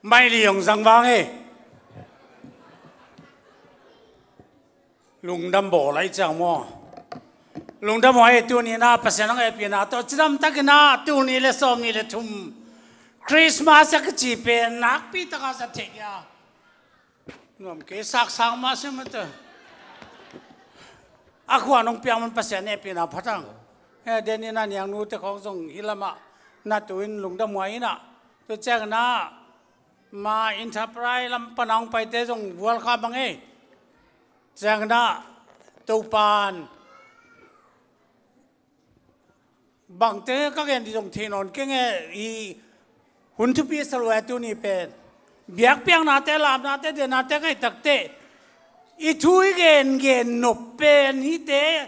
mai liang sang vang ấy lùng đâm bỏ lại chẳng mò lùng đâm hỏi tu ni na pasal nang epi na to chidam tak na tu ni le som ni le thum Christmas ak chi pe nak pi ta ka sa thek ya ngom ke sak sang ma se ma ta akwa nong piang man pasal epi na phatang he de ni na niang nu te khong song hilama na tuin lùng đâm moi na to chang na ma enterprise lam panang pai te jong wal kha bang e chang na tu pan bang te các em đi trong thiên on cái nghe y hun thu pi salwa tu ni pen biak piang na te lam na te de na te kai tak te y thui gen nop pen hi te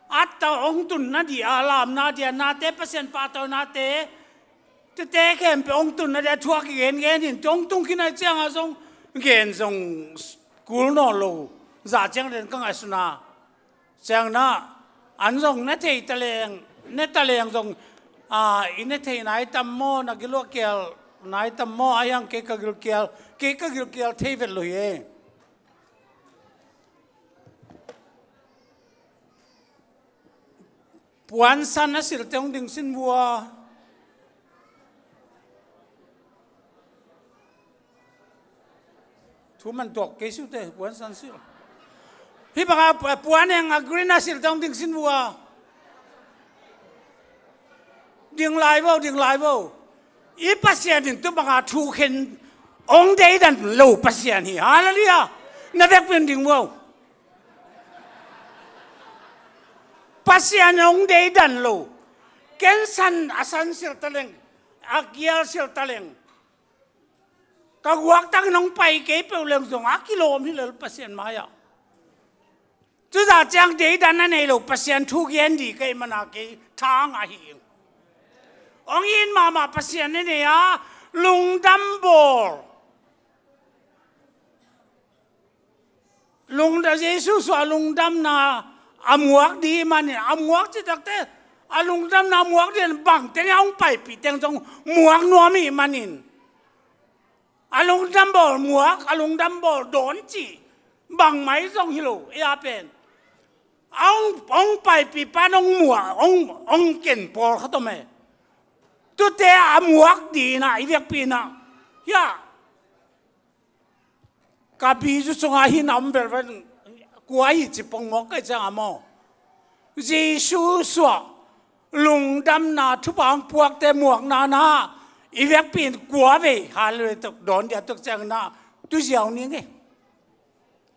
at ta ong tun na di alam na dia na te pasen pa to na te te kem pe ong tun na dia thuak gen in tong tung kin ai chang a song gen song kul no lo za chang den kang asuna chang na an song na thei ta leng nét ta liền dùng in thế này tầm mò na cái lúa kèo này tầm mò ai ăn cái kèo thế về lối ấy buồn san nó sửa trong đình sinh vua thu mình tuột cái số thế buồn san sửa khi mà buồn anh green nó sửa trong đình sinh vua điên lại vô ít bác sĩ thì tôi bảo thu khen ông đấy đàn lâu bác sĩ thì hallelujah nó việc bên điên vô bác sĩ ông đấy đàn lâu kén san siêu ta lên agia siêu ta lên các quốc tăng nông bay cái biểu lượng dùng kilo thì là bác sĩ mà ya chú ta chẳng đấy đàn này lâu bác sĩ thu khen đi cái mà là cái thang hiện ông in mà pasien này à lùng đâm bò lùng đã Giêsu xóa lùng đâm na amuak đi mà nè amuak chỉ đặc thế lùng đâm na amuak đi bằng thế ông phải bị tiếng trong muak nuông mi mà nè lùng đâm bò muak lùng đâm bò đón chỉ bằng máy trong hilo ya pen ông phải bị pan ông muak ông kiện bò khát mày tu te amuak di na iviak pina ya kapi ju songa hi nam vel vel kuai chi pong mok ka chang amo Giêsu swa lung dam na thu bang puak te muak na iviak pin kwa ve hal tok don dia tok chang na tu jiao ni nge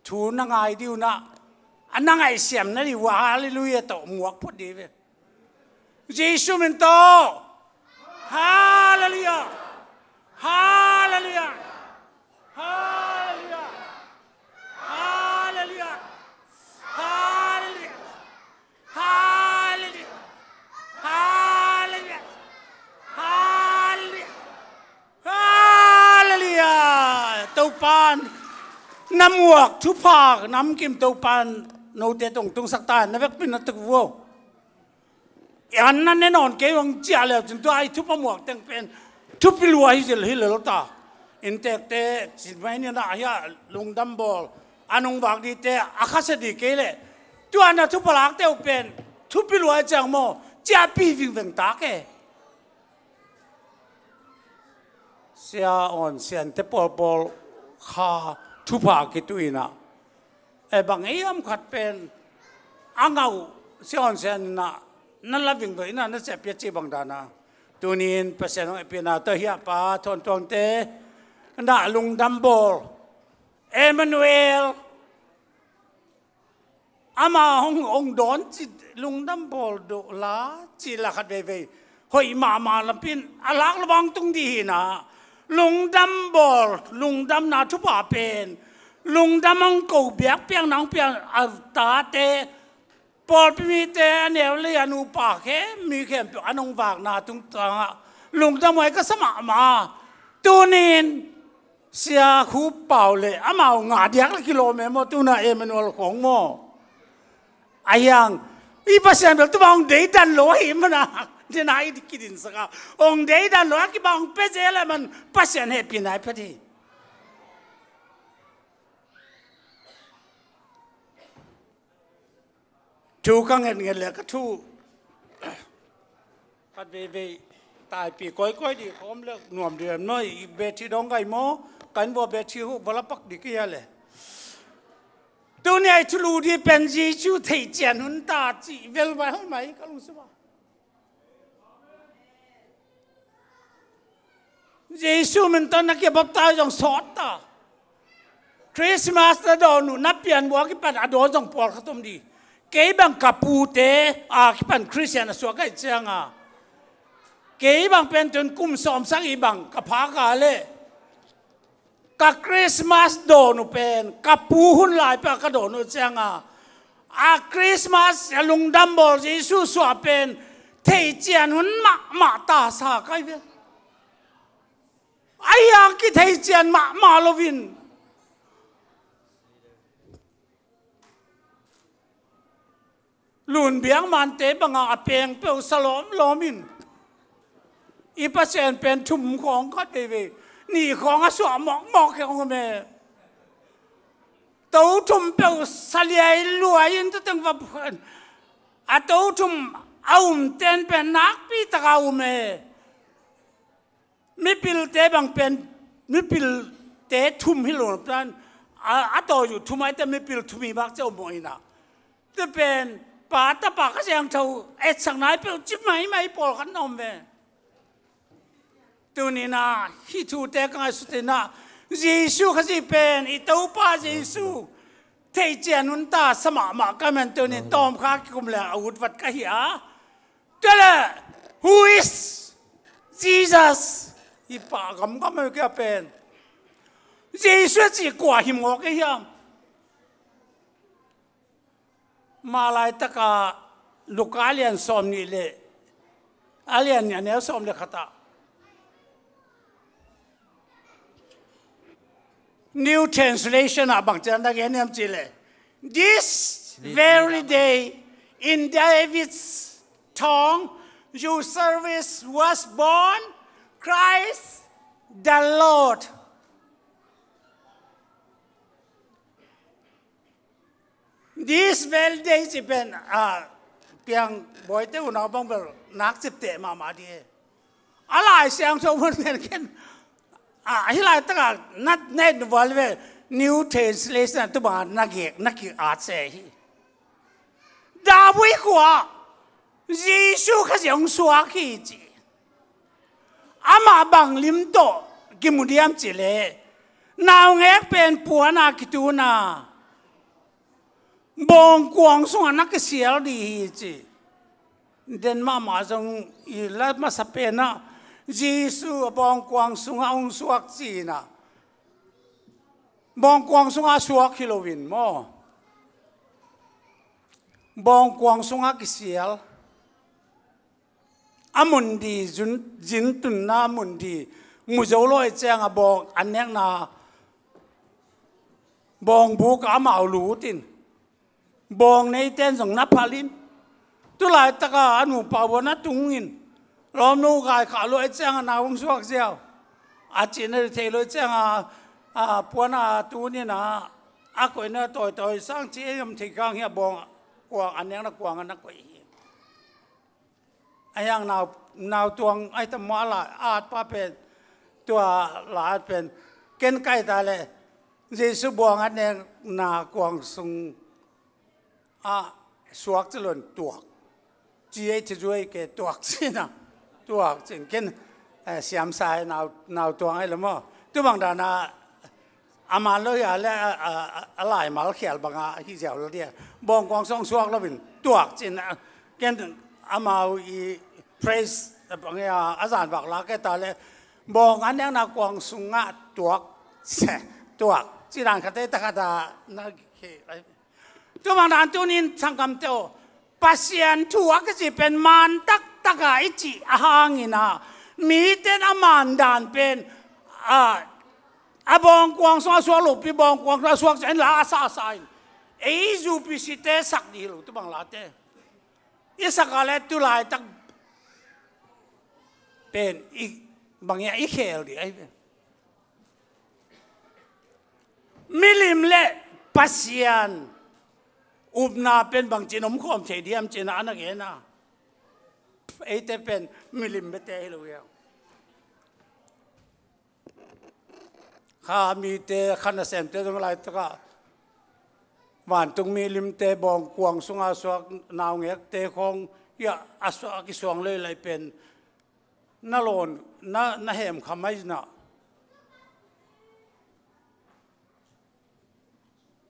thu na ngai diu na anangai siam na li wa hallelujah to muak phot di ve Giêsu men to hallelujah, hallelujah, hallelujah, hallelujah, hallelujah, hallelujah, hallelujah, hallelujah, hallelujah. Tàu pan năm muak thu phạc năm kim tàu pan nô tê tung sắc tan nó vét pin nó thực vô anhนั่นแน่นอนเกี่ยวกับเจ้าเลยจนตัวไอ้ทุบหมวกแต่งเป็นทุบไปรวยสิเลยเลยต่ออินเตอร์เตสิบไม่เนี่ยนะเฮียลุงดัมบอลอันนงบากดีเตอาคาสดีเกลเลยตัวนั้นทุบปลักเตอเป็นทุบไปรวยจังโมเจ้าปีวิ่งวิ่งตาเกเสียอ่อนเสียนเตปอลข้าทุบปากตัวน่ะบางอย่างขัดเป็นอ่างเอาเสียอ่อนเสียนน่ะนั่นละวิ่งไปนั่นนั่นเสียเปียจีบังดานะตัวนี้ภาษาอังกฤษน่ะตัวเฮียป้าทนตรงเตะน่ะลุงดัมโบลเอมานูเอลอามาองดอนจิลุงดัมโบลดูลาจีละขัดเวหอยมาลำพินอาลักระวังตรงดีนะลุงดัมโบลลุงดัมนาทุบป่าเป็นลุงดัมมังกูเบียกเปียงนังเปียงอัตาเตปอดมีแต่เนี่ยเลยอนุปากแค่มีแค่อนุฝากนาตุงตังลุงทำไมก็สมัครมาตัวนี้เสียคู่เป่าเลยอามาหงาเดียกกิโลเมตรตัวน่ะเอมันวลของโมไอ้ยังอีภาษาแบบตัวบางเดียดันโลหิมนะ นี่นายกินสักองเดียดันหลวงกี่บางเป็ดเจแล้วมันปัสยันเหตุปีไหนพอดีทูก็เงินเลยก็ทูก็เบตายปีก้อยดีผมเลิกหน่วมเดือนน้อยเบทีดองไก่โมกันว่าเบทีหูบลปักดีกี่อะไรตัวนี้ทุลูดีเป็นจีจูเทียนหุ่นตาจีเวลไว้ไหมก็รู้สึกว่าเยซูมันตอนนักเก็บบัพตาจงสอดตาคริสต์มาสตะโดนุนับเปลี่ยนวัวกี่ปันอโดจงปอลขตุ้มดีเก็บังกับปูเตกี่ปันคริสเตียนสวกไอ้เจ้าเก็บังเป็นจนกุมสอมสังอีบังกับพากาเล่กับคริสต์มาสโดนุเป็นกับปูหุ่นลายปากกระโดนุเจ้าคริสต์มาสลุงดัมบอลเยซูสวเป็นเทียนหุ่นมาตาสาไกเวไอ้ยังคิดเทียนมาโลวินลุนเบียงมันเตบังอาเปียงเปลสลอมลอมินอีปัสเซนเป็นชุมของก็เดวีนี่ของอาสวมอกแค่ของแม่ตู้ชุมเปลสลียรวยยินจะต้องว่าเพื่อนอาตู้ชุมเอาเต้นเป็นนักปีตะเอาแม่ไม่ปิลเตบังเป็นไม่ปิลเตชุมฮิโลนพลันอาต่ออยู่ทุมไอแต่ไม่ปิลทุมีบักเจ้าหมอยนะจะเป็นป่าตะปากก็เสียงเท่าเอ็ดสังไหนเปล่าจิ๊บไม่ปอลกันนมเว้ตัวนี้นะฮิทูเตกังสุดนะเยซูเขาจะเป็นอีตัวป้าเยซูเทียนนุนตาสมามากันมันตัวนี้ตอมข้ากุมแล้วอาวุธวัดกันเหี้ยตัวละ who is Jesus อีป่ากำก็ไม่เกี่ยวเป็นเยซูจีกว่าหิมอกกันเหี้ยมาลายตะกาลูกอาเลียนสอมนี่เลยอาเลียนเนี่ยสอมเลยขตา New translation บางจันทร์เนี่ยมันจีเลย This very day in David's tongue your service was born Christ the Lord This very day จะเป็นเพียงบ่อยเต้าหน้าบังเบลนักสิบเตะมาดีอะไรเสียงชมพูเนี่ยกันฮิลายตั้งแต่นัดเน็ตวอลเว New Translation ตัวบ้านนักเอกอาร์ตเซ่ดาวิดกว่าเยซูเขาจะองสวากีจีอามาบังลิมโตกิมุดียมจีเล่นาวเงกเป็นปัวนาคิตูนาบองกวางสงนักเสียดีจีเดินมาจงอีลัดมาสเปนะเยซูบองกวางสงองสวกจีนะบองกวางสงสวกฮิโลวินมอบองกวางสงกิเสียอามุนดีจินตุนนามุนดีมุจลอยเจียงบองอันเนี้ยนาบองบุกอามาลูตินบองในเต้นส่งนับพาลินตุลายตะกาอนุปาวนาตุงินรอมนูกายขาลอยเจียงนาวงสวกเจียวอาจินเทลอยเจียงปวนาตูนี่นะอาก๋วยเนื้อต่อยสร้างเจียมที่กลางเฮียบองกวางอันเนี้ยนะกวางอันนักก๋วยไอ้ยังนาวตัวไอ้ตะมาละอาจป้าเป็นตัวหลาเป็นเกณฑ์ใกล้ตายเลยเยซูบองอันเนี้ยนากวางสุงสวกจะหล่นตัวจีเอจะช่วยแกตัวสินะตัวจริงกินเสียมสายนาวตัวไอ้ละมั้งตัวบางดานาอามาเลยอะไรมาเขียนบางที่เจ้าเราเดียบองกวางส่งสวกแล้วเป็นตัวจริงนะกินอามาอี praise บางอย่างอาจารย์บอกละแกตาเลยบองอันนี้นากวางสุงะตัวจีรังคดีตะคาตานักเขตัวบางด้านตัวนี้สังคมเจ้าปัสยันทัวก็จะเป็นมันตักไอจีอาหางินะมีแต่อามันดานเป็นบองกวางสวกหลุดไปบองกวางสวกจะลาซาไซไอจูปิสิเตสักดีหลุดตัวบางลาเตอีสักอะไรตุลายตัก เป็นอีกบางอย่างอีเคลดิไอ้มิลิมเล่ปัสยันอุบนาเป็นบางจีนมขอมเฉยเดียมจีน่านักเอ็นะไอ้แต่เป็นมิลิมเบเตะเลยข้ามีเตะขันเซมเตะตรงไหนตะกะวันตรงมิลิมเตะบองกวางสุงอาสวกนาวเงกเตะของยาอาสวกกิสวงเลยเลยเป็นน่าโลนน่าเห็มคำไม่น่ะ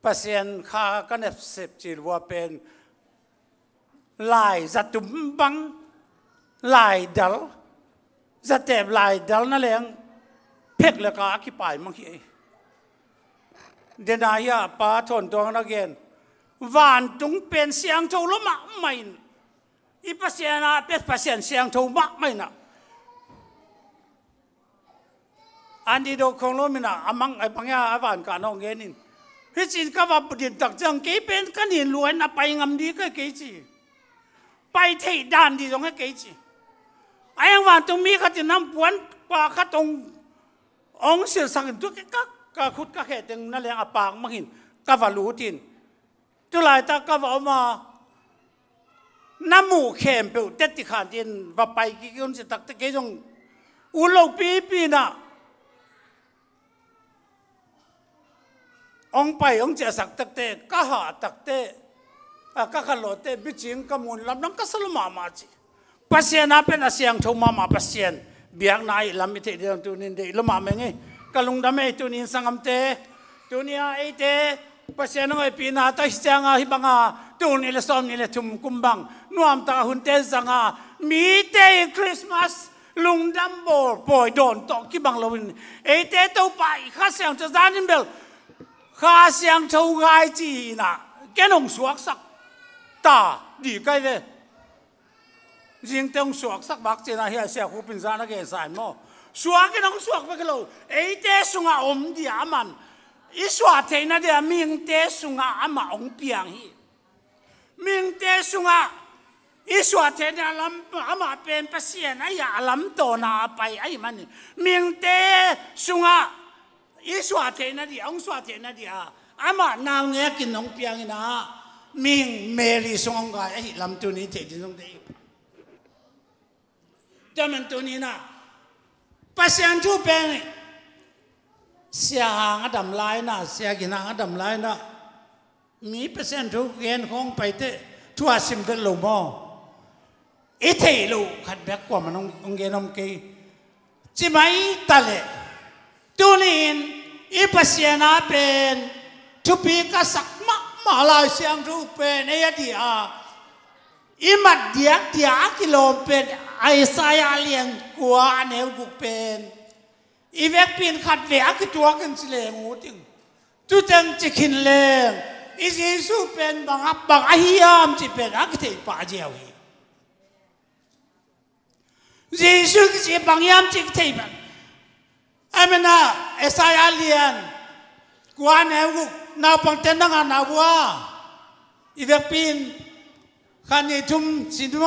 เปอร์เซ็นต์ข้าก็เนบเสพจิตว่าเป็นลายจัตุบังลายดัลจัตเตบลายดัลนั่นเองเพ็กเลยก็อธิบายมั่งฮีเดนายาป้าทนตัวนักเรียนวันจงเป็นเสียงโทรมาไม่อีเปอร์เซ็นต์เป็นเปอร์เซ็นต์เสียงโทรมาไม่นะอันนี้ดูของเราไม่นะอามังไอ้ปังยาอาวันกันน้องเงินินที่จริงก็ว่าประเด็นต่างจังเกี่เป็นกันเห็นรวยนะไปงามดีก็เกี่จีไปที่ด้านดีตรงให้เกี่จีไอ้วันตรงมีเขาจะนำปวนปลาเขาตรงองเสียสังตัวก็ขุดก็แค่ตึงนั่นแหละอาปากมังหินก็ว่ารู้ทินตัวหลายตาก็ว่ามาน้ำหมูเข้มเปล่าเด็ดที่ขาดทินว่าไปกี่คนจะตักตะเกียงอุโลปีน่ะองไปองเจสักตักเตะก็หาตักเตะก็ขลุ่ยเตะบิจิงก็มุนลำนั้นก็สลมาจีปัสเซียนเป็นเสียงทุ่มมาปัสเซียนเบียงนายลำมิเตเดียงตัวนี้เดลมาเมงก็ลุงดำเอตัวนี้สังคมเตตัวนี้ไอเตปัสเซียนน้อยปีนาตัดเสียงฮิบังอาตัวนี้ละซ้อมนี่ละทุ่มกุมบังนวมตาหุ่นเตสังอามีเตคริสต์มาสลุงดำโบปอยโดนตอกที่บังลวินไอเตตัวไปข้าเสียงจะจานินเบลข้าเสียงชาวไกจีน่ะแกน้องสวกสักตาดีกันเลยจริงต้องสวกสักบักจีน่ะเฮียเสียคู่เป็นจานักเกษตรมั้งสวกแกน้องสวกไปกันเลยไอ้เตสุงอาอมดีอามันอีสวดเทน่ะเดียมิงเตสุงอาอามาองเปียงฮีมิงเตสุงอาอีสวดเทน่ะลำอามาเป็นภาษาไอ้ยาลำโตนาไปไอ้มันมิงเตสุงอาอีสวดเทน่ะดีองสวดเทน่ะดีอามาหนาวเงี้ยกินองเปียงนะมิงเมรีสงกัยไอ้ลำตัวนี้เทดินตรงนี้จำมันตัวนี้นะภาษาทูเป็นเสียหางดำลายนะเสียกินหางดำลายนะมีภาษาทูเรียนของไปเตะทั่วสิมเตลูมออีเทลูขัดแบกกว่ามันองเกนองเกจิไม่ตะเลตัวนี้อีภาษาหน้าเป็นทุบีกษักมาลายเสียงทูเป็นไอ้ยดีอาอีมัดเดียกิโลเป็นไอสายเลียงกัวเนวกุเป็นอีเวกปีนขัดเวกตัวกันสิเลงูติงตุจังจิขินเลงอีเยซูเป็นบางอาฮิยามจิเป็นอักเทปาเจียวฮีเยซูก็จะบางยามจิเทปไอ้แม่น่ะไอสายเลียงกัวเนวกุนาปังเตนังนาบัวอีเวกปีนขันนิทุมสินโม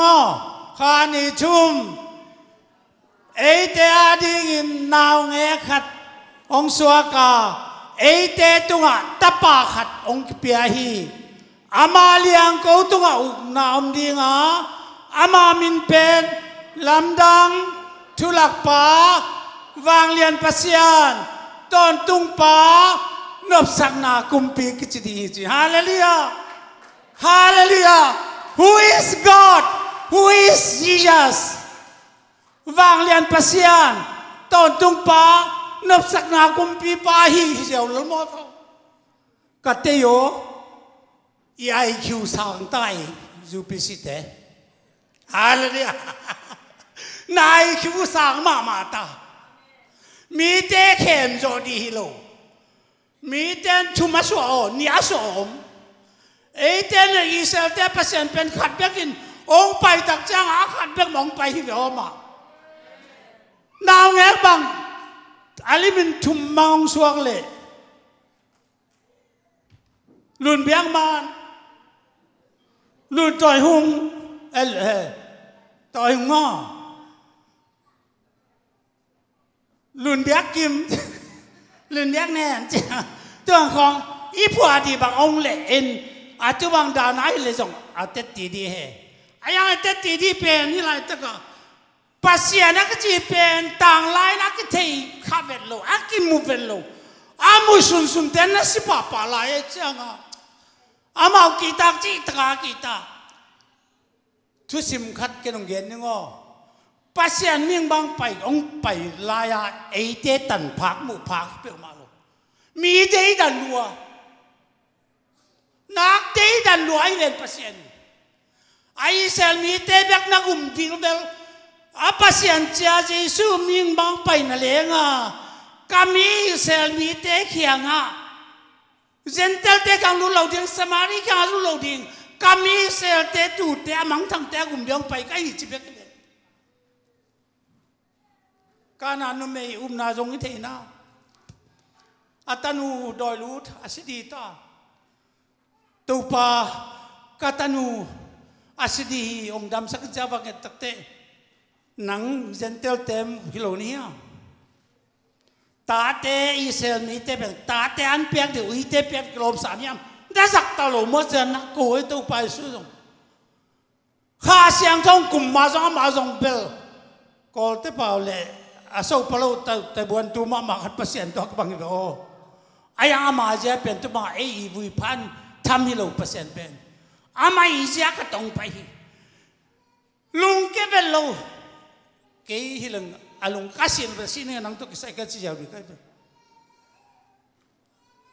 ขันนิทุมเอเตอดีกินนาวเงขัดองสวากาเอเตตุงะตะปาขัดองเปียฮีอามาเลียงกูตุงะอุกนาอมดีงาอามามินเป็นลำดังทุลักปาวางเลียนปัสยานตอนตุงปานบสักนากุมปีกิจดีจีฮาเลลูยาฮาเลลูยา Who is God Who is Jesus วางเลียนปัสยานตอนตุงปานบสักนากุมปีปาฮีเจ้าละมอเขากัตเตโยอีไอคิวสังไตจูปิสิเตฮาเลลูยานายคิวสังมาตามีเตเข้มโจดีฮิโลมีเตนชุมาสวอนิอาสอมไอ้เตนอิสราเอลเตปเซนเป็นขัดเบกินองไปตักจ้างอาขัดเบกมองไปที่เดียวมานาวเงบังอาลิมินทุมมองสวงเลยลุนเบียงมันลุนต่อยหุงต่อยงอ luồn biếc kim luồn biếc nè tưởng không ít phù thì bằng ông lệ in chú bằng đào nãy lệ giống tết tí đi hè anh tết tí đi bền như lại tất cả bác sĩ nó cái gì bền tàng lại nó cái thầy khá vẹt lâu cái mù vẹt lâu mùi sùn sùn tên nó sẽ bà lại chẳng mau kỳ tạc chỉ tất kỳ tạc chú sim khát cái đồng tiền nữa ngô bác sĩ miếng băng bảy ông bảy lại ấy tết tần phác mù phác biểu mà luôn mi tết tần lúa nát tết tần lúa ấy lên bác sĩ ai xem mi tết bác nó gồm viên bel bác sĩ cha Giêsu miếng băng bảy nè liền kami xem mi tết khiang Gentle tết càng lu lâu tiếng Samari càng lu lâu tiếng kami xem tết tu tết mang thằng tết gồm viên bảy cái gì chỉ biết cái nào nó mới na giống như thế nào atanu đòi lút asidi ta tu pa katanu asidi ông đam sắc java cái tắc tệ nắng gentle tem hilonia ta tê Israel mi tê bên ta tê ăn bẹt thì uy tê bẹt lom sản nhâm đã giặc tao lỗ mất dân cố ấy tu pa sử dụng khá sang thông cùng mà giống bel có tế bảo lệ sau palau tay buan tu ma hat pasien tu ak bang go ayang ama je pen tu ma ei vui phan tham hi lo pasien pen ama i ja ka tong pai lung ke vel lo ke hi lang alung kasin ba sin nang tu kisai ka chi jaw di ka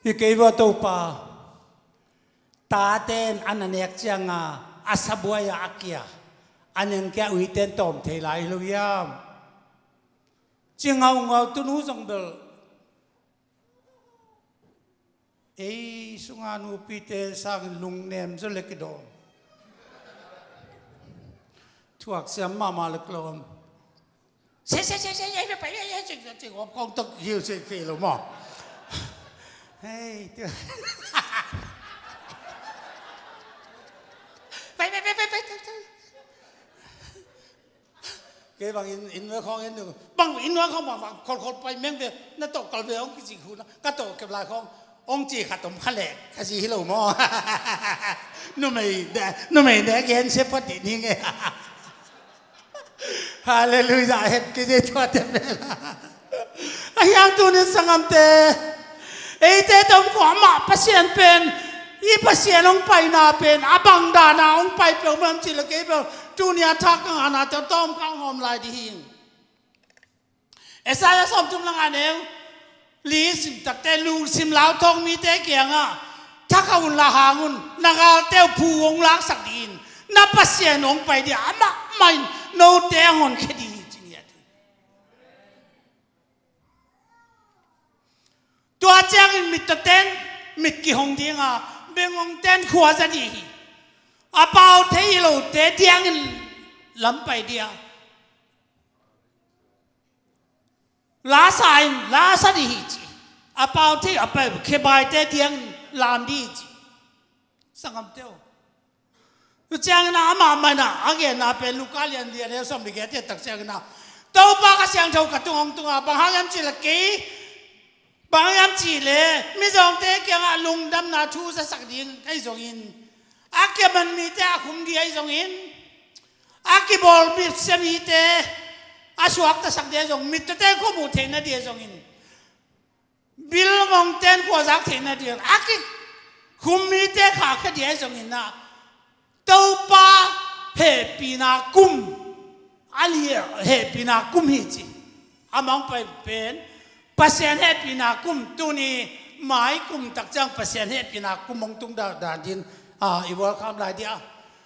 hi ke wa to pa ta ten ananek changa asabuaya akia aneng kya uiten tom thei lai lo yam chỉ ngầu tu nú dòng bờ ấy sung anu pite sang lung nem cho lấy cái đồ thuộc xem mà lực lom sẽ phải chỉ có con tập nhiều sẽ phê rồi mà hey phải cái bằng in nó không in được bằng in nó không bằng còn phải miếng về nó tộc còn về ông cái gì khu nó các tổ kẹp lại không ông chỉ khát tôm khát lẹ cái gì hiểu mò nó mày để cái anh xếp phát triển như nghe hallelujah hết cái gì thoát thế anh em tu nên sang âm tê ấy tê tôm quả mạ pasien pen y pasien ông bay na pen abang đà na ông bay biểu mà chỉ là cái biểu Dunia thắc ang ana cho tom kang hom lai di hing. Esaya som tum lang aneu li sim tak te lu sim lao thong mi te kiang thắc un la hangun nagal teu phu ong lak sak din na pasien ong pai di ama mai no te hon khedi chinia tua chang mit ta ten mit ki hong ding bengong ten khua za di bao thấy lâu té tiếng lắm bài dia lá sai đi bao thấy bài khi bài té tiếng làm đi sang âm tiêu chàng na mà na again na pe luka lian dia ne som dige te tak chàng na tàu ba cái sang thâu cả tung bằng hàng em chỉ là kỹ bằng em chỉ là mi dòng té kia lùng đâm na thu ra sắc điên cái dòng in Aki man mi te akum di ay zongin, aki bol mi se mi te asuak ta sak dia zong mi te ko mu te na dia zongin, bil ngong ten ko zak te na dia, aki kum mi te kha ka dia zongin na, tau pa he pina kum, ali he pina kum hi chi, amang pa pen, pasien he pina kum tu ni mai kum tak jang pasien he pina kum mong tung da din. Iwal kam lại dia.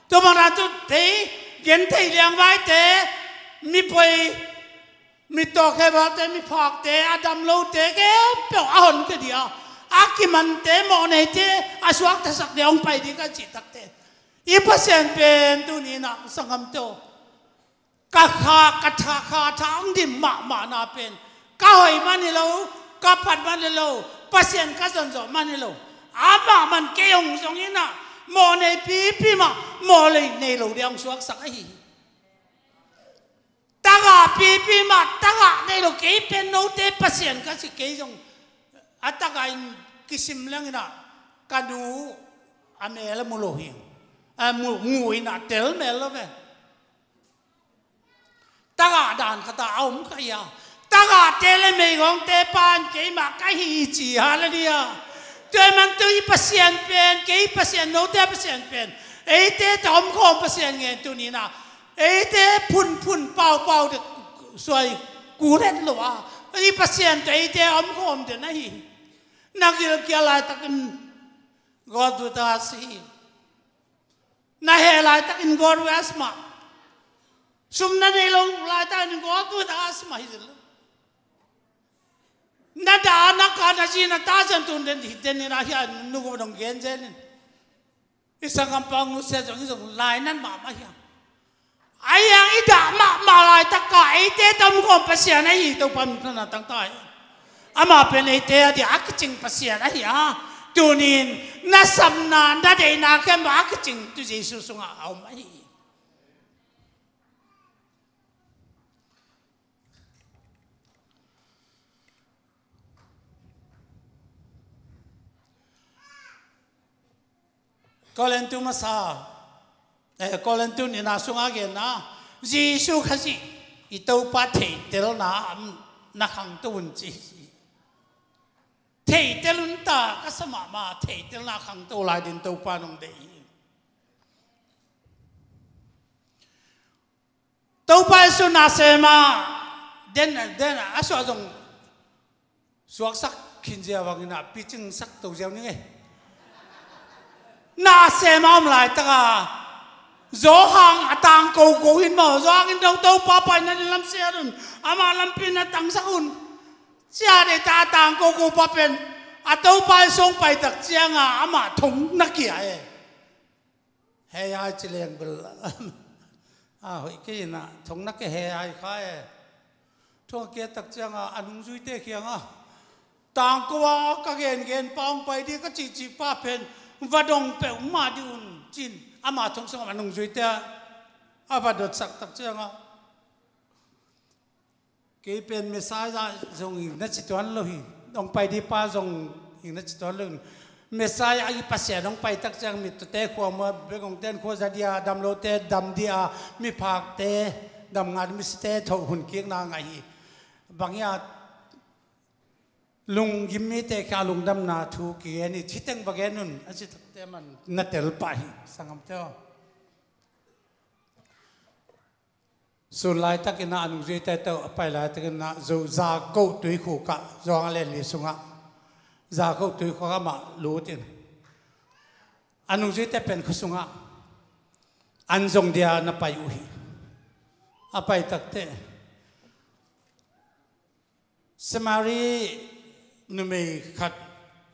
Tu mang ra tu thấy kiến thấy liang vai thế, mi poi, mi to cái bao thế, mi phạc thế, Adam lâu thế cái biểu ahon cái dia. Akiman thế, mò này thế, asuak ta sak dia ông pai đi cái chỉ tak thế. Ipasien pen tu ni na sangam tu. Kha thang di ma na pen. Kahoi mani lâu, kapat mani lâu, pasien kason mani lâu. Ama man keong song ina. Mò này pi mà mò này lâu đi ông xuống sắc ấy ta gặp pi ma taga nei lo ke pen no te pasien ka si ke jong ataga in kisim lang na kanu amela mulohi mu ina tel mel lo ve taga dan kata aum ka ya taga tele me gong te pan ke ma ka hi chi hala dia te man tu i pasien pen ke i pasien no te pasien pen e te tom khom pasien nge tu ni na e te phun pau de soiกูเล่นหรอวะไอ้ภาษาอังกฤษแต่อมคมเดี๋ยวนี้นักเรียนเกี่ยวอะไรตักินกอดดูตาสีนักเรียนอะไรตักินกอดดูอาสมาสมนักเรียนลงอะไรตักินกอดดูตาอาสมาฮิตเลยนัดานักการนักจีนนักตาจันทุนเดินฮิตเดินนี่นะฮิอานุกบดงเกนเจนินอิสังกัมปังนุเสจงอิสังลายนั่นมาฮิอาไอ้ยังอีด่ามาลายตะกายเตะตำกอมภาษาไหนตัวปั๊มขนาดตั้งแต่อามาเป็นไอ้เตะที่อักจิงภาษาไหนฮะตัวนี้น่าสำนักน่าเดน่าแค่มาอักจิงตัวเยซูส่งเอาไหมก็เล่นตัวมาซาก็เล่นตัวนี่น่าส่งอาเกนนะเยซูข้าสิอีตัวป้าเทเตลน่านักขังตัวจีเทเตลุนตาก็สมามาเทเตลน่าขังตัวลายดินตัวป้านงเดียตัวป้าสุนัขเสมาเด่นอาศัยตรงสวกสักขินเจียวังน่ะปีจึงสักตัวเจียวนี่ไงน่าเสมาอมลายตาZohang atang ko hin mo zohangin daw daw papay na nilam siya dun ama lampin na tang sakun siya de tatang ko papen ataw pa song pay tak siya nga ama thong nakia hey ay chileng bel hoi ke na thong nakia hey ay khae thong ke tak siya nga anung zui te khia nga tang ko wa ka gen pang pay di ka chi papen vadong pe ma di un chin ama thong song anung zui te avadot sak tak chiang a ke pen mesai za zong in na chituan lo hi dong pai di pa zong in na chituan lo mesai ai pasya dong pai tak chiang mi te khwa ma begong ten kho za dia dam lo te dam dia mi phak te dam ngat mi ste tho hun kiek na ngai bangya lung gimmi te kha lung dam na thu ki ani thiteng bagenun achi te man na tel pai sangam te so lai tak ina anu je te to pai lai tak na zo za ko tui khu ka zong le li sunga za ko tui khu ka ma lu tin anu je te pen khu sunga an zong dia na pai u hi apai tak te samari nume khat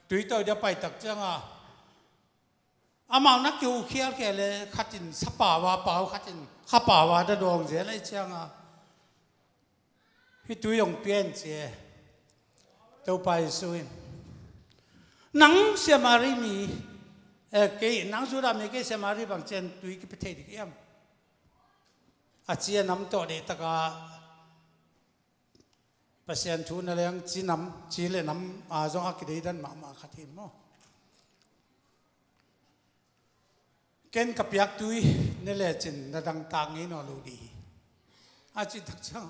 tui to dia pai tak changa amau nak yu khial ke le khatin sapa wa pau khatin khapa wa da dong je lai changa hi tui yong pian che to pai suin nang samari mi ke nang su da me ke samari bang chen tui ki pethe dik yam a chia nam to de taka pasien thu na leng chi nam chi le nam a zong akidei dan ma khatin mo ken kapyak tui ne le chin na dang tang ngi no lu di a chi thak chang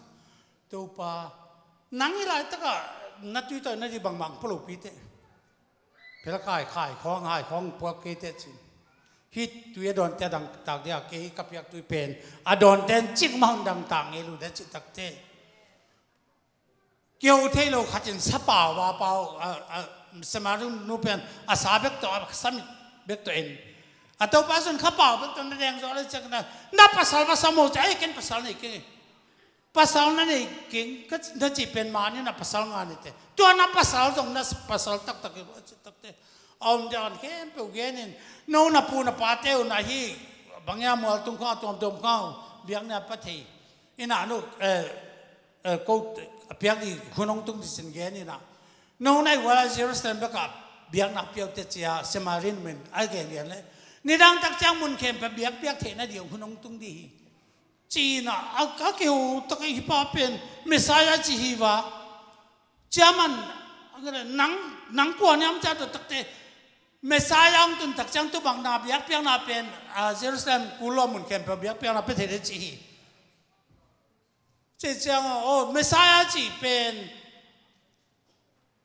to pa nang i lai taka na tui to na di bang mang polo pi te phela khai khong hai khong pwa ke te chin hit tui don te dang tak dia ke kapyak tui pen a don ten chik mang dang tang ngi lu da chi tak teเกี่ยวเทโลขัดจินสปาวาเปาสมารุนูเป็นอาสาเบกตัวสามิเบกตัวเองอัตโตปัสสุนข้าเปล่าเบกตัวนั่นเองอะไรจังนะนับภาษาภาษาโมจะไอ้เก่งภาษาไหนเก่งภาษานั่นเองเก่งก็นั่นจีเป็นมานี่นับภาษางานนี่เตตัวนับภาษาตรงนั้นภาษาตักตักเตอมจานเก่งเปล่าเก่งนี่โน่นนับปูนับปาเตวนาฮีบางอย่างมัวตุ้งข้าวตัวมข้าวเลี้ยงเนี่ยปะทีอินานุก็เพียงที่คุณน้องตุ้งที่สินเกนี่นะน้องในวันเจรูซาเล็มประกาศเบียงนับเปียวเตจียเซมารินเมนไอเกเรียนเลยนี่ดังตักจ้างมุนเข้มไปเบียงเทน่าเดียวคุณน้องตุ้งดี จีน่ะก็เกี่ยวตะกี้ป้าเป็นเมสายาจีฮีวะจามันอะไรนังกวนยามจะตัวตักเตเมสายาตุนตักจังตัวบางนาเบียกเปียงนาเป็นเยรูซาเล็มกุลมุนเข้มเบียกเปียงนาเป็นเทเดจีฮีเจ้าโอ้เมสายาจีเป็น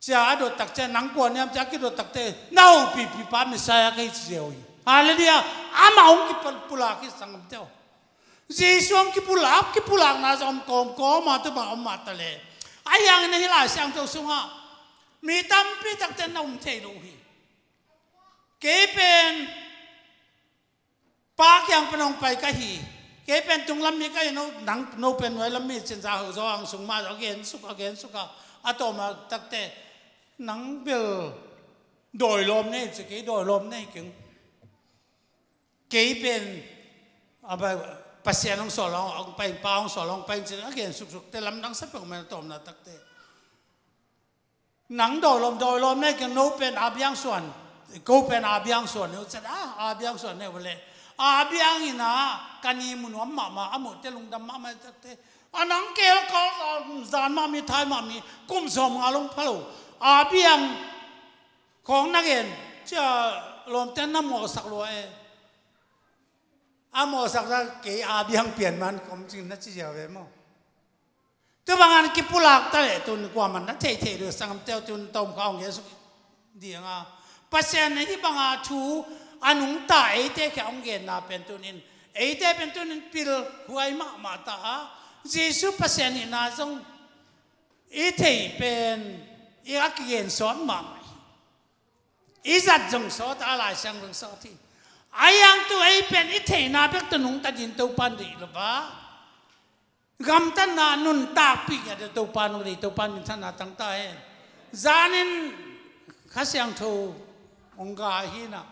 จ้าโดตักจังนังกวนยามจะกี่โดตักเตน่าปีป้าเมสายาก็ยิ่งเจียวอีฮาเลลูยาอามาองค์กิปุลากิสังเดียวเยซูองค์กิปุลาน่าจะอมกอมมาตัวบางอมมาตะเลไอ้ยังนี่หลายเสียงเจ้าสุงะมีตั้มปีตักเตน่าอมเทโลฮีเก็เป็นปากยังเป็นองไปก็ฮีเก็เป็นตรงลำมีก็ยังนังโนเป็นไว้ลำมีเส้นสาวจางสุงมาagainสุกอะต่อมาตักเตนังเบลโดยลมนี่จะเกี่ยโดยลมนี่กึ่งเก็เป็นอะไรภาษาน้องสอนลองไปป้าองสอนลองไปจริงagainสุกแต่ลำนังสับเป็นมันต่อมาตักเตนังโดยลมนี่กึ่งโนเป็นอาบยังส่วนกูเป็นอาบยังส่วนเนี่ยจะอาบยังส่วนเนี่ยวันเลยอาบยังนี่นะกันยี่มุนวมมาอามุเตลุงดำมาตักเตอันนังเกลก็จานมามีไทยมามีกุ้มสมงาลงพะโลอาบยังของนักเรียนจะลมเต้นน้ำหมอสักรวยอาหมอสักจะเกยอาบยังเปลี่ยนมันความจริงนั่นจะเว้ยมั้งตัวบางอันกิปุลักแต่ตุนกว่ามันนั่นเท่ๆด้วยสังเตลตุนต้มข้าวเงี้ยสุดดีอ่ะปัจจัยในที่บางอาชูอันนุ่งตาเต้แค่องเงินน่ะเป็นตุนินเต้เป็นตุนินพิลหวยมาตาเยซูปัจจัยนี่น่าจงเต้เป็นอักเงินสอนมาจัดจงสอนอะไรสังจงสอนที่อายังตัวเป็นเต้น่าเป็นตุนุ่งตัดยินตัวปันดีหรือเปล่ากำตันนานุนตาปีกเดตัวปานุรีตัวปานิท่านนาตั้งตาจานินข้าเสียงทูองกาฮีนะ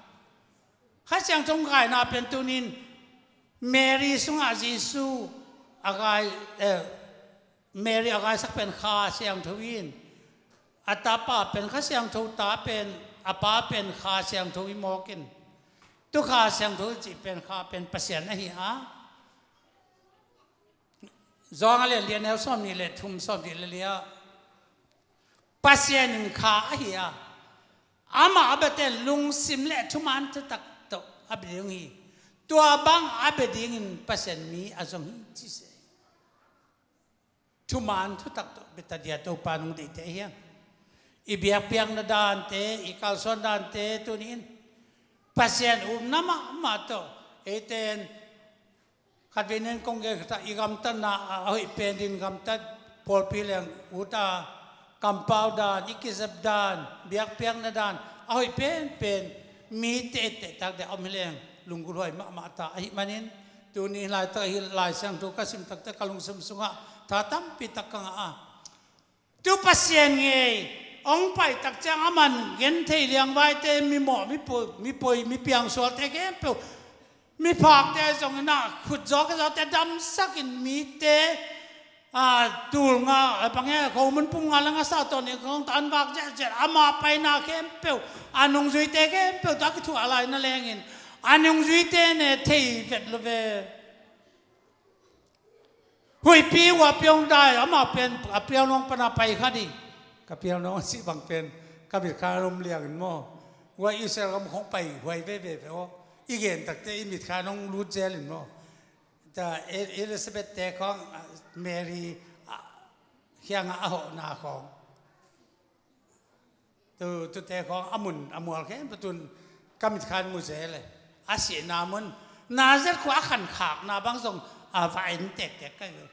ข้าเสียงทงกายนาเป็นตุนินเมรีสุงอาจิสูอากายเมรีอากายสักเป็นข้าเสียงทวินอัตตาป้าเป็นข้าเสียงทูตาเป็นอาป้าเป็นข้าเสียงทวิมอกินตุข้าเสียงทูจิเป็นข้าเป็นเปอร์เซ็นต์นะฮีอาจองอะไรเรียนแนวซ้อมนี่เลยทุ่มซ้อมนี่เลยภาษาหนึ่งข้าเฮียอามาอับเตนลุงซิมเล่ทุมันจะตักโตอับเดียงฮีตัวบางอับเดียงภาษามีอาจงจีเสทุมันทุตักโตเบตาเดียตัวปานุดิเตียงอีเบียกเปียงนาดานเตอีกาลซอนดานเตตัวนี้ภาษาน้ำมาโตเตนขัดเวนินคงเกตอีกำตันนาเอาอีเป็นดินกำตันพอลพิเลงอุตากำปาวดานอีกิซับดานเบียกเปียงนาดานเอาอีเป็นมีเตตักเดเอาไม่เลงลุงกุลอยมาตาอิมันินตัวนี้ลายตาหิลายเสียงตัวกสิมตักตะกลุงสมสุงะท่าตั้มปิตักกังอาตัวปัสเซียนเงยองไปตักจังอามันเงินเทียงไว้เตมีหมอมีป่วยมีเปียงสวดเทเกมเปมีผักแต่จงน่ะขุดจอกก็แต่ดำสักินมีเตตูงอ่ะบางอย่างเขามันปุ่งอะไรก็สาวตัวนี้ของตันบักเจ็ดอามาไปนาเข้มเปียวอันนงจุยเตเข้มเปียวตักถั่วอะไรนั่นแหละเงินอันนงจุยเตเนี่ยที่เด็ดเลยหุยปีว่าเปียวได้อามาเป็นเปียวน้องปนาไปค่ะดิกับเปียวน้องสิบางเป็นกับบิดคารมเลี้ยงมั่วว่าอิสราเอลของไปหวยเว่ว่าอีกเห็นตักแต่อิมิดคาน้องรูดเจลินโมแต่เอลิซาเบธแต่ของเมรีเฮียงอาหนาของตัวแต่ของอามุนอามัวแค่ประตุนกามิดคานมุเซเลยอาเสียนามันนาเซตขวาขันขากนาบางส่งไฟเตกก็เลย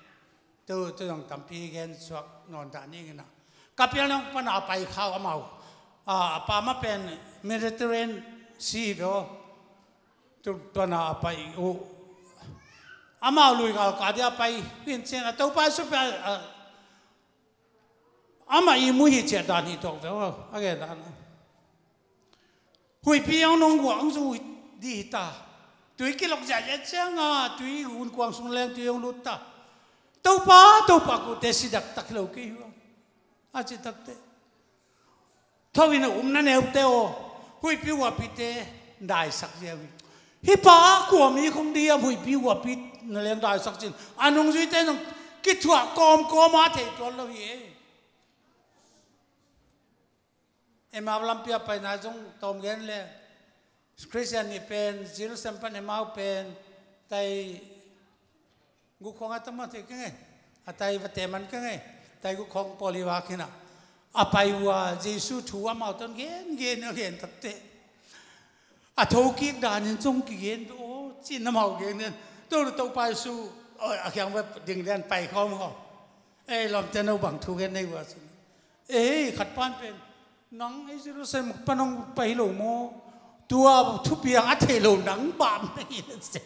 ตัวต้องทำพีแกนสวกนอนตานี่กันนะกับเพียงน้องปนเอาไปข้าวเมาปามาเป็นเมดิเตอร์เรนซีโวตัวน่าไปอามาลุยกับเดียไปเห็นเช่นตัวไปสุดไปอามาอีมุหิเจดานี่ตกเดียวอะไรนั่นหุยพี่ยังนงหวังสุยดีตาตัวกิลกจ่ายเจ้างตัวหุ่นกวางสุนแรงตัวยังลุตตาตัวปากูเตสิดักตักเลวกี่วะอาจจะตักเตทวินนั่นเอวเตโอหุยพี่ว่าพี่เตได้สักเดียวฮิปากลัวมีคงดีหุยพี่ว่าพี่ เลี้ยงได้สักจริงอันนุ่งจุยเต้นกิดถั่วกอมมาเทตัวเราเย่มาลำเปียไปนะจงตอมเงินเลยคริสเตียนนี่เป็นจิรุสัมปันมาเป็นแต่กุคงอัตมาเทกันไงแต่วัดเตมันกันไงแต่กุคงปลิวากินะอาไปว่าเยซูถูกมาต้นเงินตัดเตะอาทุกิกดานินจงกิเงินโอ้จีนน้ำเอาเงินเนี่ยตัวไปสู้อาเขียงว่าดึงเดินไปเขาเขาลำเต้นเอาบังทุกเงินในวัดขัดป้านเป็นนังไอ้จิรุสัมปนองไปหลงโมตัวทุบเบียงอัดเทลหนังบานนี่เสร็จ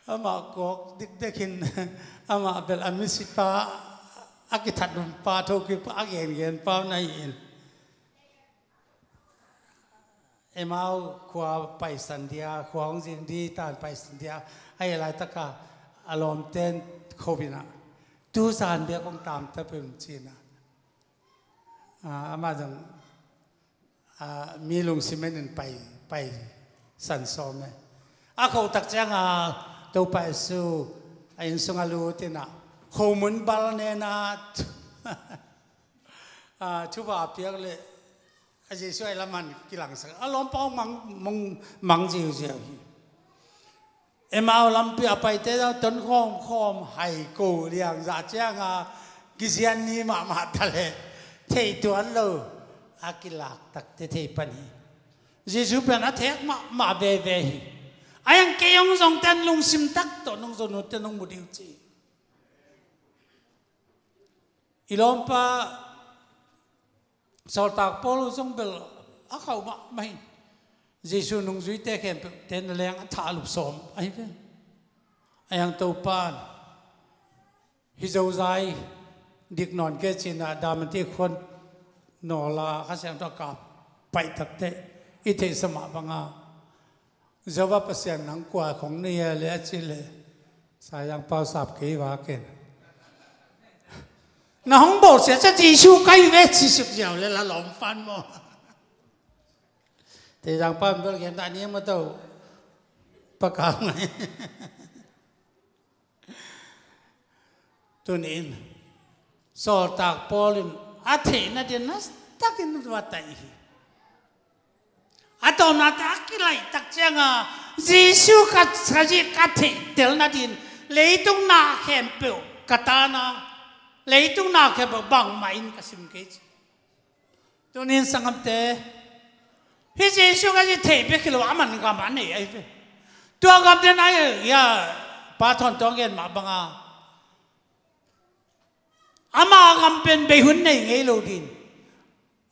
อามาก็เด็กๆอามาเป็นอามิสิปาอากิทัดนุนปาโทกิปอาเกียนปาในอินมาขวาไปสันเดียขวางสิ่งดีตานไปสันเดียไอ้อะไรตะกาอารมณ์เต้นโควิดนะดูสารเบียคงตามแต่เป็นจีนนะมาจังมีลุงซิเมนไปสันซ้อมไหมเขาตักแจ้งตัวไปสู่ไอ้สุงาลูตินะโฮมุนบาลเนนาทุบอาเปียกเลยอาจจะช่วยละมันกีหลังสักอารมณ์เป้ามังจิวเจียวมาลำเปียไปเต้าต้นข้อมให้กูเรียงจะแจ้งกิเซียนนี้มาทะเลเทตัวเราอากิลักตักเทปนีเยซูเป็นอาเทกมาเวไอ้ยังเกี่ยงส่งเต้นลุงซิมตักตัวน้องสนุนเต้นน้องมุดิวจีอีลอมปะสอดตากปอลุส่งเบลเขาไม่เยซูนุ่งจุยเตะแขนเต้นแรงทาลุสอมไอ้เป็นไอ้ยังตัวปานฮิโซไซดิกนอนเกจินาดามันที่คนนอลาข้าเสียงตะกับไปตักเตะอิเทสมาบังอาจะว่าเปอร์เซ็นต์หนังกว่าของเนียเลยจิเลสายังเป่าสับกี่วาเกนน้องบอกเสียจะจีชูใกล้เวทีสุดเดียวเลยละหลอมฟันมอแต่ยังปั้มตัวเขียนตานี้มาตัวประกาศไงตัวนี้สอดตากปอลินอาเทน่าเดนัสตักินวัดไตอาตอนนั้นตักกี่ไรตักเจ้าเยซูกัดสจิกัดเทเดลนาดินเลยตรงนาเข้มเปลวกัตานาเลยตรงนาเข้มบังไม่อินกัสิมเกจตัวนี้สังคมเตะเยซูกัดเทเปกิโลอามันกัมันเนี่ยไอ้เป้ตัวกับเดนไอ้ยาปาทอนตัวเงินมาบังอามาคำเป็นไปหุ่นในไงโลดิน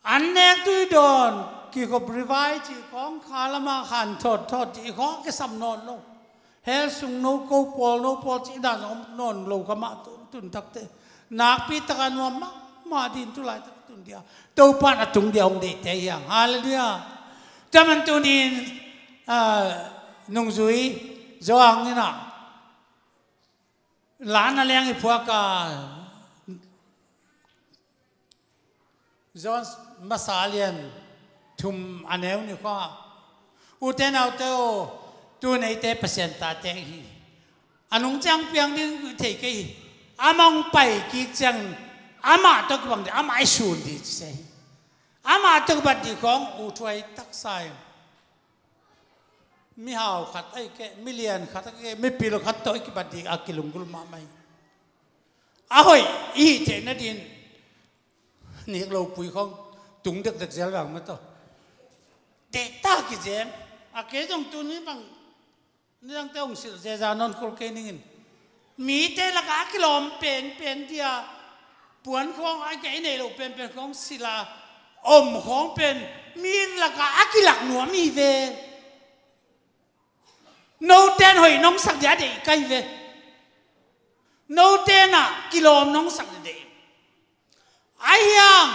อันเนี้ยตุยดอนกี่ขบริวายจีของขาละมาขันทอดจีของก็สำนวนโลเฮสุงโนโกปอลจีดานอมนอนโลกมาตุนทักเตนักพิตกันว่ามาดินตุลายตุนเดียวตัวปานตุงเดียวองเดตยังฮาเลลูยาจำมันตุนินนุ่งจุยจวงนี่นะหลานอะไรอย่างพวกจอนมาสาเลียนทุมอันเอวนี่ก็อุเทนเอาเตอตัวในเตปเซนตาเตหีอันนุ่งจังเพียงนี่เทกีอามังไปกิจังอามาตกบังเดอามาไอชูนดีเซอามาตกบัดดีของอุทวยตักไซมีหาวขัดไอ้แกมิเลียนขัดไอ้แกไม่ปีลขัดตัวไอ้บัดดีอากิลุงกุลมาไม่อาหอยอีเจนดินนี่เราปุยของตุงเด็กเจ้าหลังมาต่อเด็กตากิเจมอาเกจงตัวนี้บางนี่ตั้งแต่องค์เจจานนท์โคลเกนิงมีเตลักอากิลอมเป็นเดียปวนของไอ้แกเนี่ยเราเป็นของศิลาอมของเป็นมีลักอากิลักหนัวมีเวโนเตนหอยน้องสักยาเด็กไกเวโนเตน่ะกิลอมน้องสักเด็กไอ้ยัง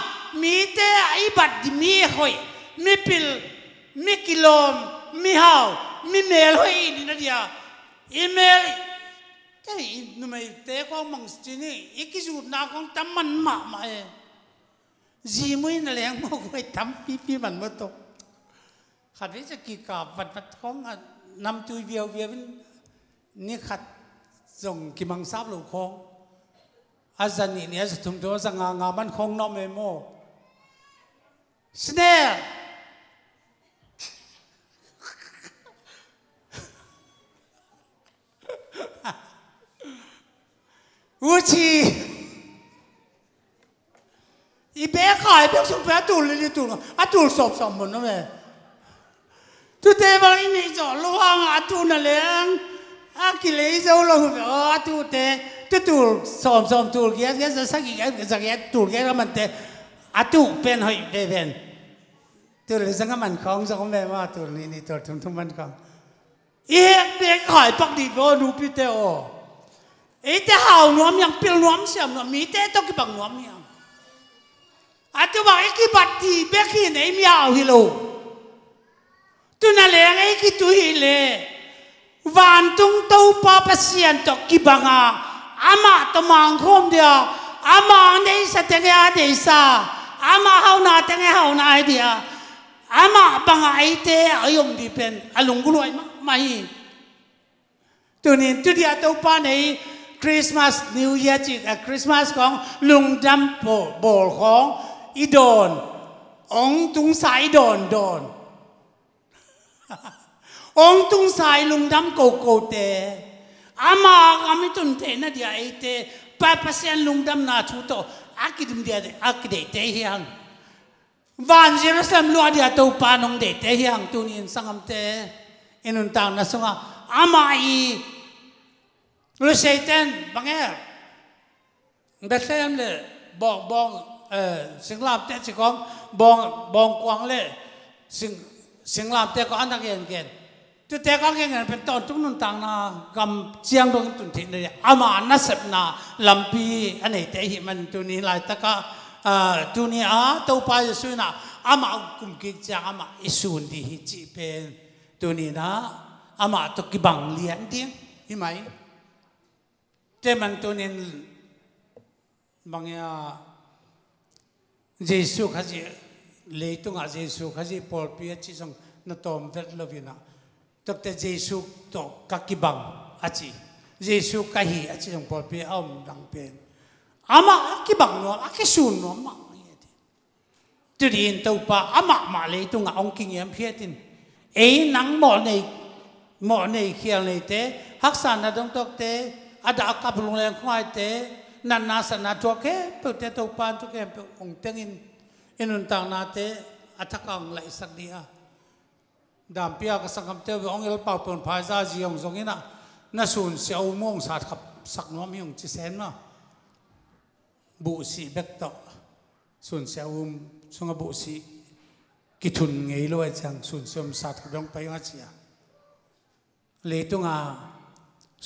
มีเตะไอ้บัดมีหอยมีปิลมีกิโลมีหาวมีเมลหอยนี่นะเดียอีเมลใช่นุ่มเตะของมังสจีนี่อีกจุดนักของทำมันมาเอจีมุยนั่นแหละมันก็ทำปีมันมาตกขัดวิจะกี่กาบวัดของนำตุยเวียว นี่ขัดส่งกิมังซับลูกคงอาจารย์นี่จะทุ่มตัวสังงามันคงน้อมเมโมสเนลอูชีอีเบ้ขายเบ้สุดแพ้ตูเลยตูนอ่ะตูสอบสมบูรณ์นะแม่ทุกเทปบางนี่จ่อลวงอ่ะตูนั่นเลยอ่ะกิเลสเอาลงอ่ะตูเตะตูสอบตูเกี้ยจะสักกี่สักกี่ตูเกี้ยก็มันเตะอ่ะตูเป็นหอยเป็นตูเลยสังมันของสังแม่ว่าตูนี่ตูทุ่มมันของอีเบ้ขายปักดีโบนูพิเตโอไอ้เจ้าหาหนวมยังเปลี่ยนหนวมเสียมหนวมมีเต้ต้องกิบังหนวมยังอาจจะว่าไอ้กิบัดที่เบกขี้ไหนมีเอาฮิโลตัวนั่นแหละไอ้กิตุฮิเลวันตุงเต้าป้าเปเสียนตกกิบังอามาตมังคมเดียวอามาในสเตเกียเดซ่าอามาเฮานาเตเกียเฮานาเดียอามาบังไอ้เต้อายงดีเป็นอลุงกุลอยมาฮีตัวนี้ตัวเดียวเต้าป้าในคริสต์มาสนิวเยียร์จีคริสต์มาสของลุงดำโบลของอีโดนองตุงสายโดนองตุงสายลุงดำโกเตอามาอามิตุนเทน่ะเดียไอเตป้าเปเซียนลุงดำนาชูโตอากิดุมเดียอากิเดเตเฮียงวันเยรูซาเล็มลัวเดียเต้าป้านงเดเตเฮียงตัวนี้สังคมเตอินุนตางนะสงะอามาอีรู้สึกเต้นบางอย่างเบสเล่มเลยบองสิงลาบเต้สิของบองกวางเลยสิงลาบเต้ก็อันนั้นเก่งตัวเต้ก็เก่งเป็นตอนทุกนุ่นต่างนะกำเชียงดวงตุนทินเลยอามานัสเนาลำปีอันไหนเตหิมันตัวนี้ลายตะก็ตัวนี้ตัวไปสุนัขอามากุมกิจอามาอิสุนดีฮิจิเป็นตัวนี้นะอามาตุกิบังเลียนดิ้งใช่ไหมเจ้ามันตัวนี้บางอย่างเยซูข้าจีเลยตุงอาเยซูข้าจีพอลปีจีส่งนัตอมเวทลวินะตั้งแต่เยซูตกกักกิบังอาจีเยซูข้าฮีอาจีส่งพอลปีเอาดังเป็นอามากิบังนัวอากิสูนนัวมาตัวนี้ตัวป้าอามาเลยตุงอาองกิงยามเพียดินนังหมอในเขียนในเตะฮักษานาดงตกเตะada akap lung leng khwai te nan na sana to ke pe te to pan to ke ong tengin inun tang na te athakang lai sak dia dam pia ka sangam te ong el pa pon phai za ji ong zong ina na sun se au mong sa khap sak nom yong chi sen ma bu si bek to sun se sunga bu si ki thun ngei lo chang sun som sa thadong pai nga chia le tunga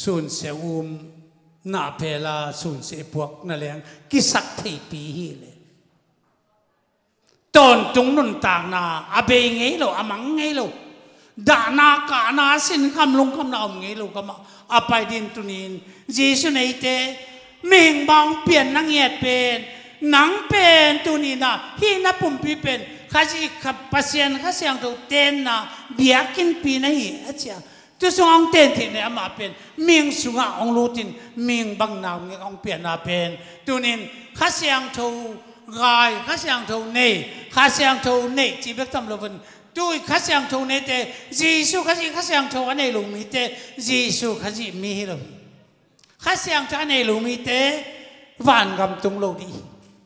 ส่วนเสียน่าเพลาส่วนเสียพวกนั่นแหละกิสักที่ปีเลยตอนตรงนั้นต่างนาอาเบงไงเราอามังไงเราด่านากานาสินคำลงคำนามไงเราก็มาอาไปดินตุนินเยซูในเตเม่งบางเปลี่ยนนังเงียเป็นหนังเป็นตุนินนะฮีนับปุ่มปีเป็นข้าจีขับปัสยันข้าเสียงตัวเต้นนะเบียกินปีนะฮีอาเจียตัวสองเต้นที่เนี่ยมาเป็นเมียงสุงองรูตินเมียงบางนาวเงี้ยองเปลี่ยนนาเป็นตัวนี้ข้าเสียงทูกายข้าเสียงทูเนข้าเสียงทูเนจีเบกทำลวันตัวข้าเสียงทูเนเตเยซูข้าจีข้าเสียงทูอันไหนลุงมีเตเยซูข้าจีมีให้เราข้าเสียงทูอันไหนลุงมีเตวันกำตุงโลดี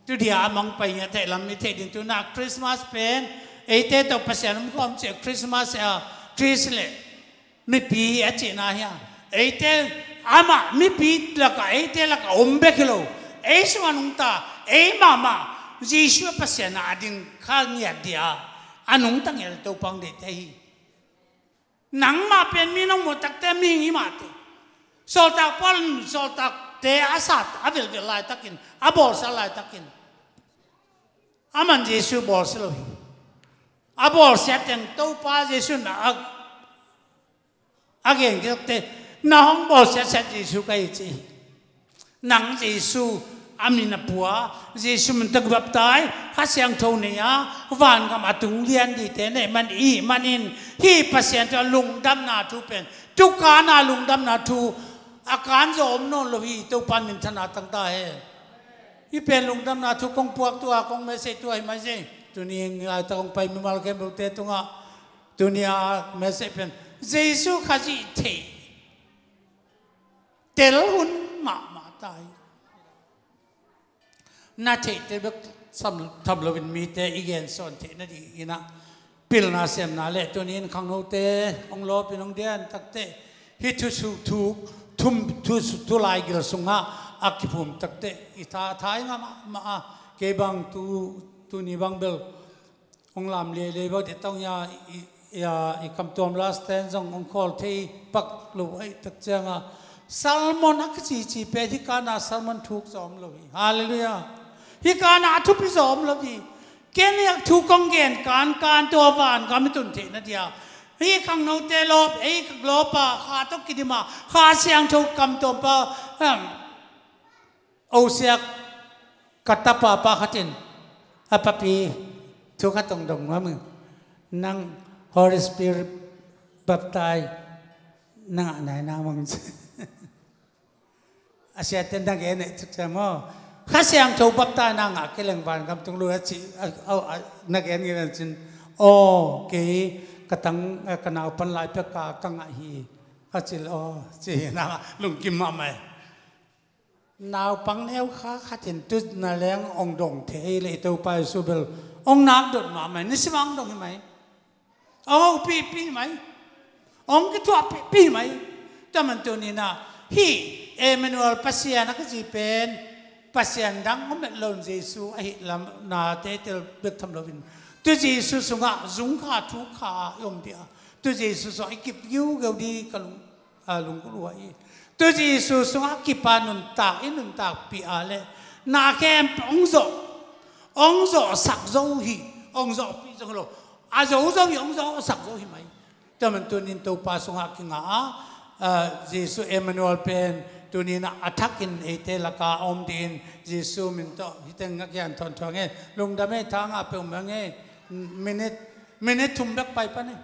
ตัวเดียมังไปเนี่ยแต่ลำมีเทดินตัวนักคริสต์มาสเป็นไอเตตัวภาษาน้ำความเจ้าคริสต์มาสคริสต์เลยไม่ปีอาเจน่าเฮียไอเตอามาไม่ปีละก็ไอเตละก็อมเบกิโลไอสวานุตาไอมาเยซูภาษาหน้าดิ่งข้างเงียดเดียอันนุงตั้งเงียดตัวปังเดทฮีหนังมาเป็นมีน้องหมดตักเตมีงี้มาเตโซลตักพอลโซลตักเตอาสัตอาเวลไลตักินอาบอลสไลตักินอามันเยซูบอลสโลฮีอาบอลเสร็จยังตัวป้าเยซูน่ะอาเก่งก็เตะน้องบอกเสียเยซูก็อีจีหนังเยซู อามินาปัวเยซูมันตะกับตายข้าเสียงโทเนี่ยวันกับมาตุงเรียนดีเทนมันมันอินที่ปัสยานจะลุงดำนาทูเป็นทุกการนาลุงดำนาทูอาการโจมโนลวีตัวปันมินธนาตั้งตาเฮที่เป็นลุงดำนาทูกงพวกตัวกงไม่ใช่ตัวไม่ใช่ตัวนี้ไอ้ตองไปมีมาลเกมบุตรเตตุงะตัวนี้ไม่ใช่เป็นเยซูข้าจีเทเตลหุนมาตายน่าเทเตบทำเราเป็นมีเตอีเกนส่วนเทนั่นดีนะพิลนาเสียมนาเละตัวนี้ขังโนเตองลบเป็นองเดียนตักเตฮิตุสุทุกทุ่มทุลายกิลสุงะอักภูมิตักเตอิตาท้ายงามาเก็บังตูนี่บังเบลองลำเลยบอกเด็ดต้องยาอีกคำตัวมลาสเตนจงองคอลที่ปักลุยตักเจงะซัลมอนนักจีเปที่การนาซัลมอนถูกจอมลุยฮาเลลูยาที่การนาทุบพิจอมลุยเกณฑ์อยากถูกกองเกณฑ์การตัววานการไม่ตุนเทนั่นเดียวที่ขังโนเตลบโลปะขาตกิดิมาขาเสียงถูกคำตัวปะโอเสียกัตตาปะขัดินอาปปีทุกข์ตรงดงว่ามึงนั่ง Holy Spirit บัพไตนั่งไหนนะมึงอาเซียนนั่งเองเนี่ยทุกอย่างมั่วข้าเสียงถูกบัพไตนั่งอ่ะก็เรื่องบ้านคำตรงรู้ว่าจีเอานักเองกันจินโอ้เก๋กระตังกระนาวพันลายเพื่อกากังหีข้าจิลโอ้จีนั่งลุงกิมมาไหมนาวปังแนวข้าจินตุดนาแรงองดงเทเลยตัวไปสูบลองนักดดมาไหมนี่สิมังดงไหมองปีไหมองก็ตัวปีไหมแต่มันตัวนี้นะฮีเอเมนูเอลปัสยานักจีเป็นปัสยานดังมันเป็นลมเยซูไอ้ลำนาเตเตลเบิกทำลวินตัวเยซูสุงะจุงขาทุกขายมเดียตัวเยซูสุงะกิบยูเกาดีกันลุงก็รู้ว่าตัวเยซูสุงะกิปานุนตากปีอาเลนาแคมองโซสักโซฮีองโซปีจังโลอาโซองโซสักโซฮีไหมแต่มันตัวนี้ตัวปาสุงะกิงาเยซูเอมานูเอลเป็นตัวนี้นะอัฐกินเอเตลกาอมดินเยซูมินโตฮิตังงักยันทอนทองเงลุงดำเมทางอาเปมเงมินิทุ่มเบกไปปะเนี่ย